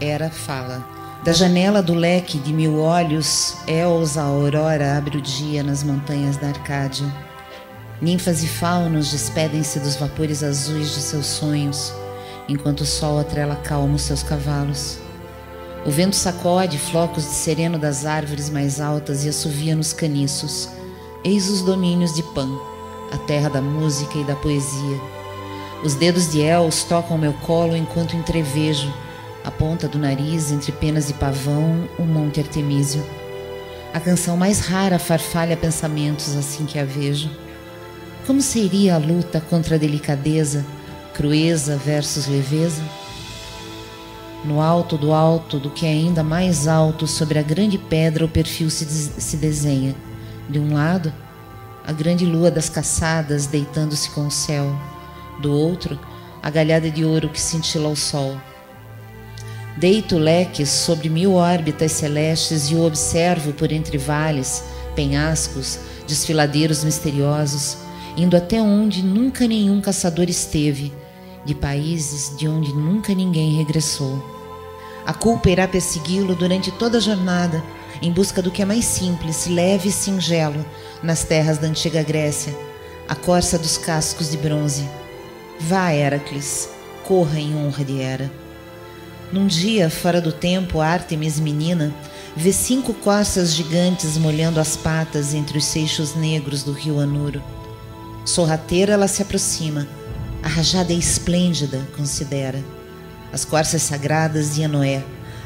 Hera fala. Da janela do leque de 1000 olhos, Eos a aurora abre o dia nas montanhas da Arcádia. Ninfas e faunos despedem-se dos vapores azuis de seus sonhos, enquanto o sol atrela calmo seus cavalos. O vento sacode flocos de sereno das árvores mais altas e assovia nos caniços. Eis os domínios de Pan, a terra da música e da poesia. Os dedos de Eos tocam meu colo enquanto entrevejo, a ponta do nariz entre penas de pavão, o monte Artemísio. A canção mais rara farfalha pensamentos assim que a vejo. Como seria a luta contra a delicadeza, crueza versus leveza? No alto do que é ainda mais alto, sobre a grande pedra o perfil se desenha. De um lado, a grande lua das caçadas deitando-se com o céu. Do outro, a galhada de ouro que cintila ao sol. Deito leques sobre 1000 órbitas celestes e o observo por entre vales, penhascos, desfiladeiros misteriosos, indo até onde nunca nenhum caçador esteve, de países de onde nunca ninguém regressou. A culpa irá persegui-lo durante toda a jornada, em busca do que é mais simples, leve e singelo, nas terras da antiga Grécia, a corça dos cascos de bronze. Vá, Heracles, corra em honra de Hera. Num dia, fora do tempo, Ártemis, menina, vê 5 corças gigantes molhando as patas entre os seixos negros do rio Anuro. Sorrateira, ela se aproxima. A rajada é esplêndida, considera. As corças sagradas de Enoé,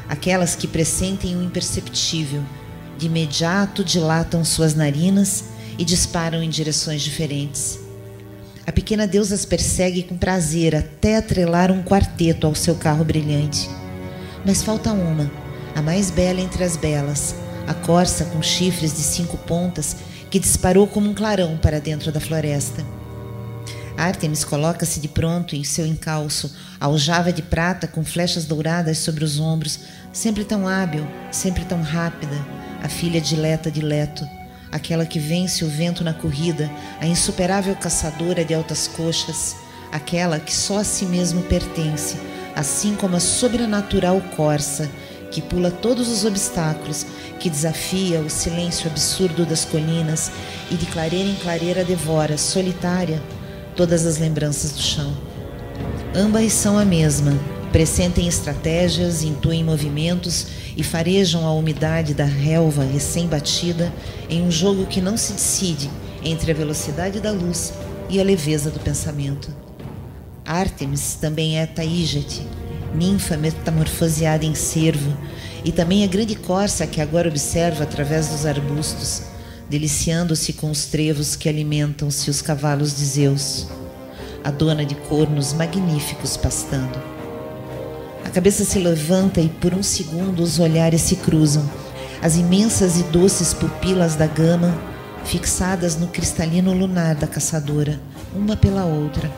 aquelas que pressentem o imperceptível, de imediato dilatam suas narinas e disparam em direções diferentes. A pequena deusa as persegue com prazer até atrelar um quarteto ao seu carro brilhante. Mas falta uma, a mais bela entre as belas, a corça com chifres de 5 pontas que disparou como um clarão para dentro da floresta. Ártemis coloca-se de pronto em seu encalço, aljava de prata com flechas douradas sobre os ombros, sempre tão hábil, sempre tão rápida, a filha dileta de Leto, aquela que vence o vento na corrida, a insuperável caçadora de altas coxas, aquela que só a si mesmo pertence, assim como a sobrenatural corça, que pula todos os obstáculos, que desafia o silêncio absurdo das colinas e de clareira em clareira devora, solitária, todas as lembranças do chão. Ambas são a mesma, pressentem estratégias, intuem movimentos e farejam a umidade da relva recém-batida em um jogo que não se decide entre a velocidade da luz e a leveza do pensamento. Ártemis também é Taígete, ninfa metamorfoseada em cervo, e também a grande corça que agora observa através dos arbustos, deliciando-se com os trevos que alimentam-se os cavalos de Zeus, a dona de cornos magníficos pastando. A cabeça se levanta e por um segundo os olhares se cruzam, as imensas e doces pupilas da gama fixadas no cristalino lunar da caçadora, uma pela outra.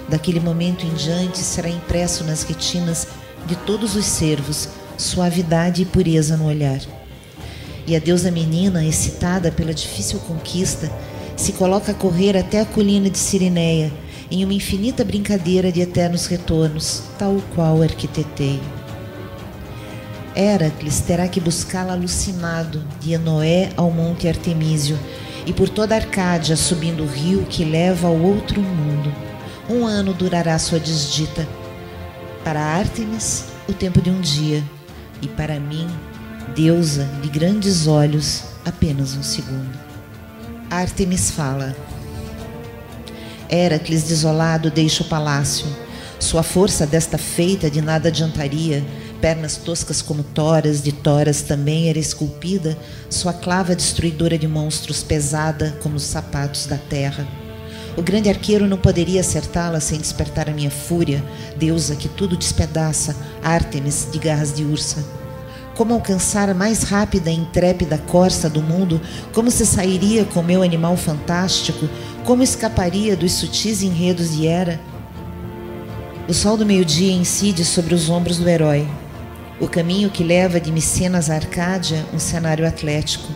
Daquele momento em diante será impresso nas retinas de todos os cervos suavidade e pureza no olhar. E a deusa menina, excitada pela difícil conquista, se coloca a correr até a colina de Cirineia, em uma infinita brincadeira de eternos retornos, tal qual arquitetei. Heracles terá que buscá-la alucinado, de Enoé ao monte Artemísio, e por toda a Arcádia, subindo o rio que leva ao outro mundo. 1 ano durará sua desdita. Para Ártemis, o tempo de um dia, e para mim, deusa de grandes olhos, apenas 1 segundo. Ártemis fala. Heracles, desolado, deixa o palácio. Sua força desta feita de nada adiantaria, pernas toscas como toras, de toras também era esculpida, sua clava destruidora de monstros pesada como os sapatos da terra. O grande arqueiro não poderia acertá-la sem despertar a minha fúria, deusa que tudo despedaça, Ártemis de garras de ursa. Como alcançar a mais rápida e intrépida corça do mundo? Como se sairia com meu animal fantástico? Como escaparia dos sutis enredos de Hera? O sol do meio-dia incide sobre os ombros do herói. O caminho que leva de Micenas a Arcádia, um cenário atlético.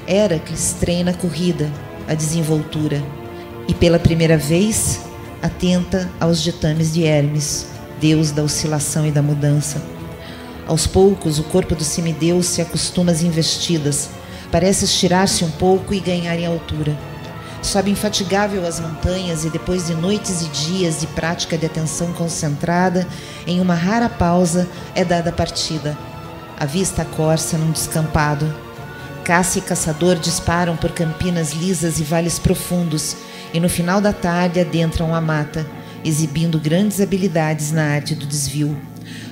Heracles treina a corrida, a desenvoltura, e pela primeira vez atenta aos ditames de Hermes, deus da oscilação e da mudança. Aos poucos, o corpo do semideus se acostuma às investidas, parece estirar-se um pouco e ganhar em altura. Sobe infatigável as montanhas e depois de noites e dias de prática de atenção concentrada, em uma rara pausa é dada a partida. Avista a corça num descampado. Caça e caçador disparam por campinas lisas e vales profundos e no final da tarde adentram a mata, exibindo grandes habilidades na arte do desvio.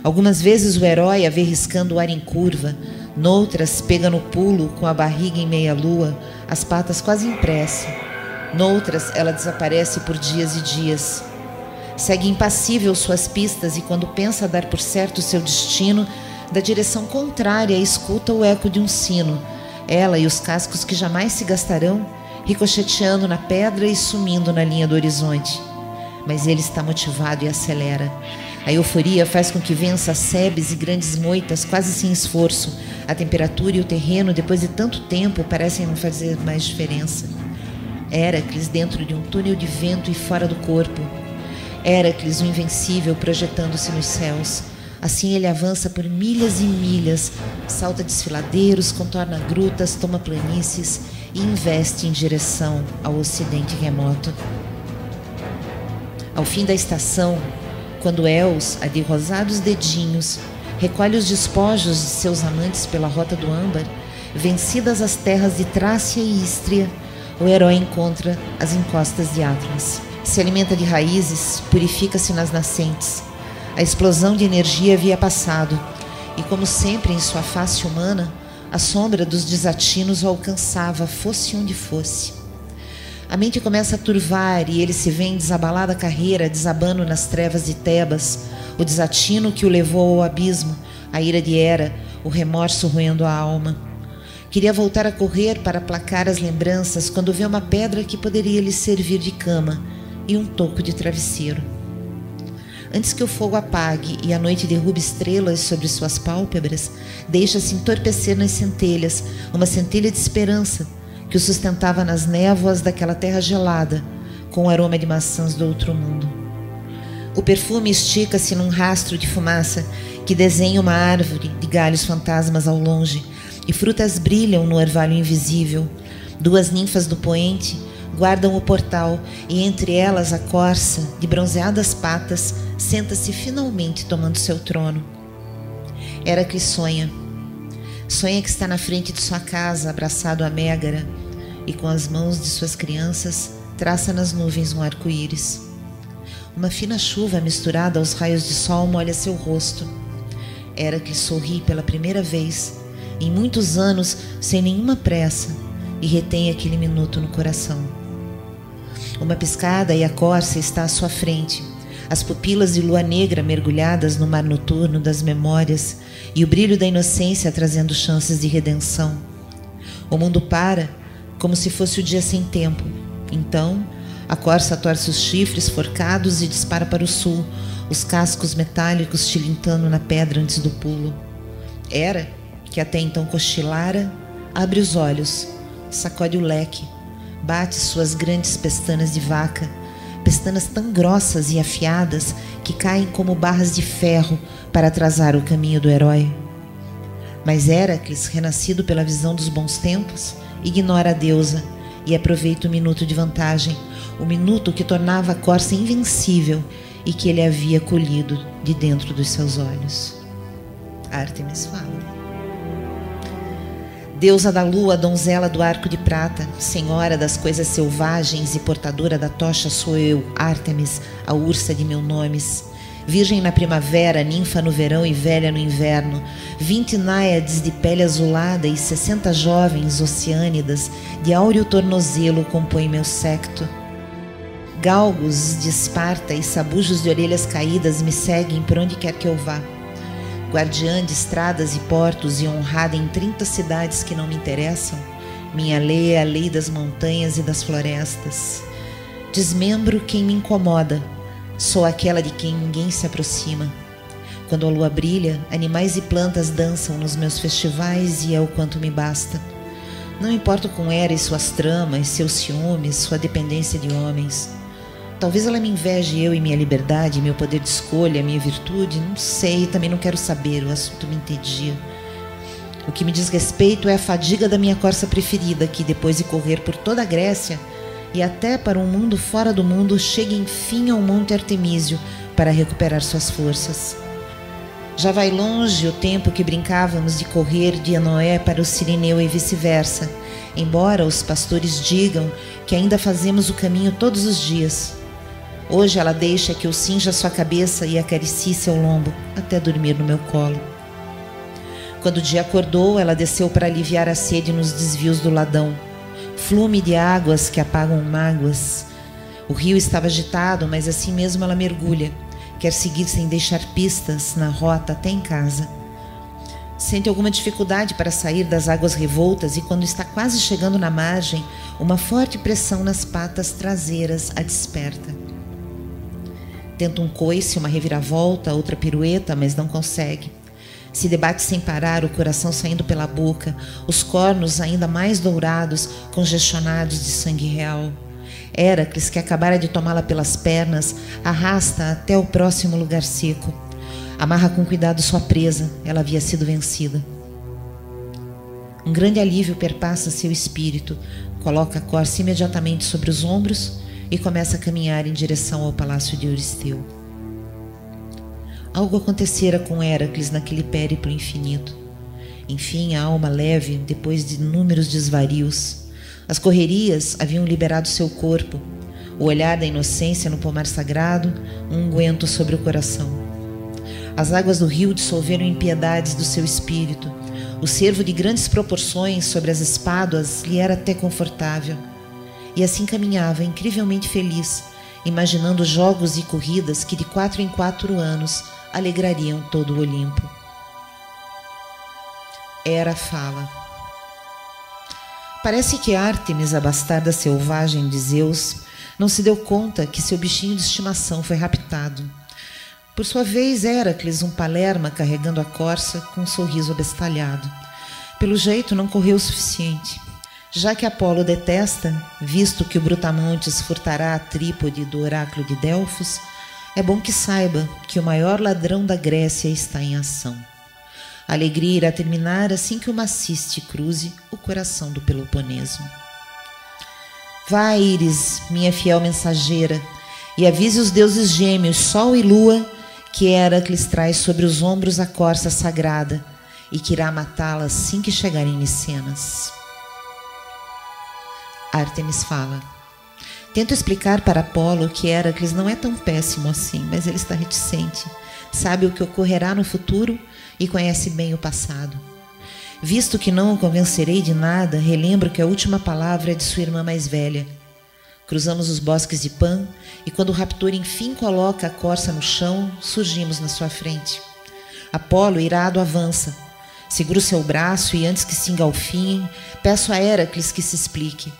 Algumas vezes o herói a vê riscando o ar em curva, noutras pega no pulo com a barriga em meia-lua, as patas quase em prece. Noutras ela desaparece por dias e dias. Segue impassível suas pistas e quando pensa dar por certo seu destino, da direção contrária escuta o eco de um sino, ela e os cascos que jamais se gastarão, ricocheteando na pedra e sumindo na linha do horizonte. Mas ele está motivado e acelera. A euforia faz com que vença as sebes e grandes moitas quase sem esforço. A temperatura e o terreno, depois de tanto tempo, parecem não fazer mais diferença. Héracles dentro de um túnel de vento e fora do corpo. Héracles, o invencível, projetando-se nos céus. Assim ele avança por milhas e milhas, salta desfiladeiros, contorna grutas, toma planícies e investe em direção ao ocidente remoto. Ao fim da estação, quando Eos, a de rosados dedinhos, recolhe os despojos de seus amantes pela rota do âmbar, vencidas as terras de Trácia e Ístria, o herói encontra as encostas de Atlas. Se alimenta de raízes, purifica-se nas nascentes. A explosão de energia havia passado, e como sempre em sua face humana, a sombra dos desatinos o alcançava, fosse onde fosse. A mente começa a turvar e ele se vê em desabalada carreira, desabando nas trevas de Tebas, o desatino que o levou ao abismo, a ira de Hera, o remorso roendo a alma. Queria voltar a correr para aplacar as lembranças quando vê uma pedra que poderia lhe servir de cama e um toco de travesseiro. Antes que o fogo apague e a noite derrube estrelas sobre suas pálpebras, deixa-se entorpecer nas centelhas, uma centelha de esperança, que o sustentava nas névoas daquela terra gelada, com o aroma de maçãs do outro mundo. O perfume estica-se num rastro de fumaça que desenha uma árvore de galhos fantasmas ao longe, e frutas brilham no orvalho invisível. Duas ninfas do poente guardam o portal, e entre elas a corça, de bronzeadas patas, senta-se finalmente tomando seu trono. Héracles sonha. Sonha que está na frente de sua casa, abraçado a Mégara, e com as mãos de suas crianças traça nas nuvens um arco-íris. Uma fina chuva misturada aos raios de sol molha seu rosto. Héracles sorri pela primeira vez, em muitos anos, sem nenhuma pressa, e retém aquele minuto no coração. Uma piscada e a corça está à sua frente, as pupilas de lua negra mergulhadas no mar noturno das memórias e o brilho da inocência trazendo chances de redenção. O mundo para, como se fosse o dia sem tempo. Então, a corça torce os chifres forcados e dispara para o sul, os cascos metálicos tilintando na pedra antes do pulo. Hera, que até então cochilara, abre os olhos, sacode o leque, bate suas grandes pestanas de vaca, pestanas tão grossas e afiadas que caem como barras de ferro para atrasar o caminho do herói. Mas Héracles, renascido pela visão dos bons tempos, ignora a deusa e aproveita o minuto de vantagem, o minuto que tornava a corça invencível e que ele havia colhido de dentro dos seus olhos. Ártemis fala. Deusa da lua, donzela do arco de prata, senhora das coisas selvagens e portadora da tocha sou eu, Ártemis, a ursa de mil nomes. Virgem na primavera, ninfa no verão e velha no inverno, 20 náiades de pele azulada e 60 jovens oceânidas de áureo tornozelo compõem meu séquito. Galgos de Esparta e sabujos de orelhas caídas me seguem por onde quer que eu vá. Guardiã de estradas e portos e honrada em 30 cidades que não me interessam, minha lei é a lei das montanhas e das florestas. Desmembro quem me incomoda, sou aquela de quem ninguém se aproxima. Quando a lua brilha, animais e plantas dançam nos meus festivais e é o quanto me basta. Não importo com Hera e suas tramas, seus ciúmes, sua dependência de homens. Talvez ela me inveje, eu e minha liberdade, meu poder de escolha, minha virtude. Não sei, também não quero saber, o assunto me entedia. O que me diz respeito é a fadiga da minha corça preferida, que depois de correr por toda a Grécia e até para um mundo fora do mundo, chega enfim ao Monte Artemísio para recuperar suas forças. Já vai longe o tempo que brincávamos de correr de Noé para o Cirineu e vice-versa, embora os pastores digam que ainda fazemos o caminho todos os dias. Hoje ela deixa que eu cinja sua cabeça e acaricie seu lombo, até dormir no meu colo. Quando o dia acordou, ela desceu para aliviar a sede nos desvios do Ladão, flume de águas que apagam mágoas. O rio estava agitado, mas assim mesmo ela mergulha, quer seguir sem deixar pistas na rota até em casa. Sente alguma dificuldade para sair das águas revoltas e, quando está quase chegando na margem, uma forte pressão nas patas traseiras a desperta. Tenta um coice, uma reviravolta, outra pirueta, mas não consegue. Se debate sem parar, o coração saindo pela boca, os cornos ainda mais dourados, congestionados de sangue real. Héracles, que acabara de tomá-la pelas pernas, arrasta até o próximo lugar seco. Amarra com cuidado sua presa, ela havia sido vencida. Um grande alívio perpassa seu espírito, coloca a corça imediatamente sobre os ombros e começa a caminhar em direção ao palácio de Euristeu. Algo acontecera com Héracles naquele périplo infinito. Enfim, a alma leve, depois de inúmeros desvarios. As correrias haviam liberado seu corpo, o olhar da inocência no pomar sagrado, um unguento sobre o coração. As águas do rio dissolveram impiedades do seu espírito. O cervo de grandes proporções sobre as espáduas lhe era até confortável. E assim caminhava, incrivelmente feliz, imaginando jogos e corridas que de 4 em 4 anos alegrariam todo o Olimpo. Hera fala. Parece que Ártemis, a bastarda selvagem de Zeus, não se deu conta que seu bichinho de estimação foi raptado. Por sua vez, Héracles, um palerma carregando a corça com um sorriso abestalhado. Pelo jeito, não correu o suficiente. Já que Apolo detesta, visto que o Brutamontes furtará a trípode do oráculo de Delfos, é bom que saiba que o maior ladrão da Grécia está em ação. A alegria irá terminar assim que o Maciste cruze o coração do Peloponeso. Vá, Íris, minha fiel mensageira, e avise os deuses gêmeos, Sol e Lua, que Héracles traz sobre os ombros a corça sagrada e que irá matá-la assim que chegar em Micenas. Ártemis fala. Tento explicar para Apolo que Héracles não é tão péssimo assim, mas ele está reticente. Sabe o que ocorrerá no futuro e conhece bem o passado. Visto que não o convencerei de nada, relembro que a última palavra é de sua irmã mais velha. Cruzamos os bosques de Pan e, quando o raptor enfim coloca a corça no chão, surgimos na sua frente. Apolo, irado, avança. Seguro seu braço e, antes que se engalfinhem, peço a Héracles que se explique.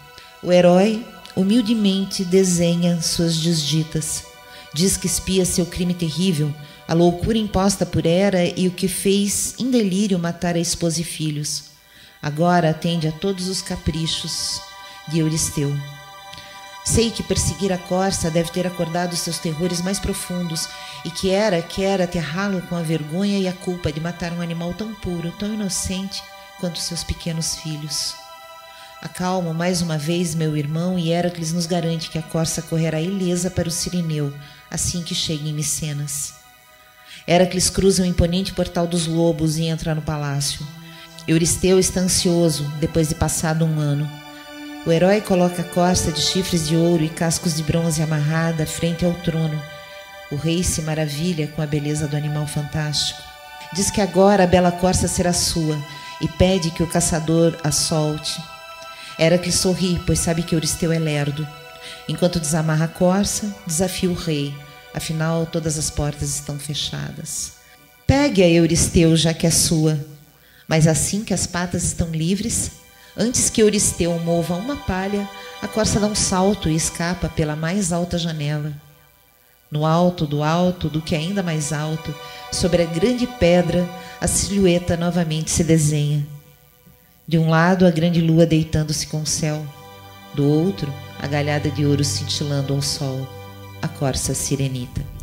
O herói humildemente desenha suas desditas. Diz que espia seu crime terrível, a loucura imposta por Hera e o que fez em delírio matar a esposa e filhos. Agora atende a todos os caprichos de Euristeu. Sei que perseguir a corça deve ter acordado seus terrores mais profundos e que Hera quer aterrá-lo com a vergonha e a culpa de matar um animal tão puro, tão inocente quanto seus pequenos filhos. Acalmo mais uma vez meu irmão e Héracles nos garante que a corça correrá ilesa para o Cirineu assim que chegue em Micenas. Héracles cruza o imponente portal dos lobos e entra no palácio. Euristeu está ansioso, depois de passado um ano. O herói coloca a corça de chifres de ouro e cascos de bronze amarrada frente ao trono. O rei se maravilha com a beleza do animal fantástico. Diz que agora a bela corça será sua e pede que o caçador a solte. Héracles sorri, pois sabe que Euristeu é lerdo. Enquanto desamarra a corça, desafia o rei. Afinal, todas as portas estão fechadas. Pegue a Euristeu, já que é sua. Mas assim que as patas estão livres, antes que Euristeu mova uma palha, a corça dá um salto e escapa pela mais alta janela. No alto do que ainda mais alto, sobre a grande pedra, a silhueta novamente se desenha. De um lado, a grande lua deitando-se com o céu. Do outro, a galhada de ouro cintilando ao sol. a corça sirenita.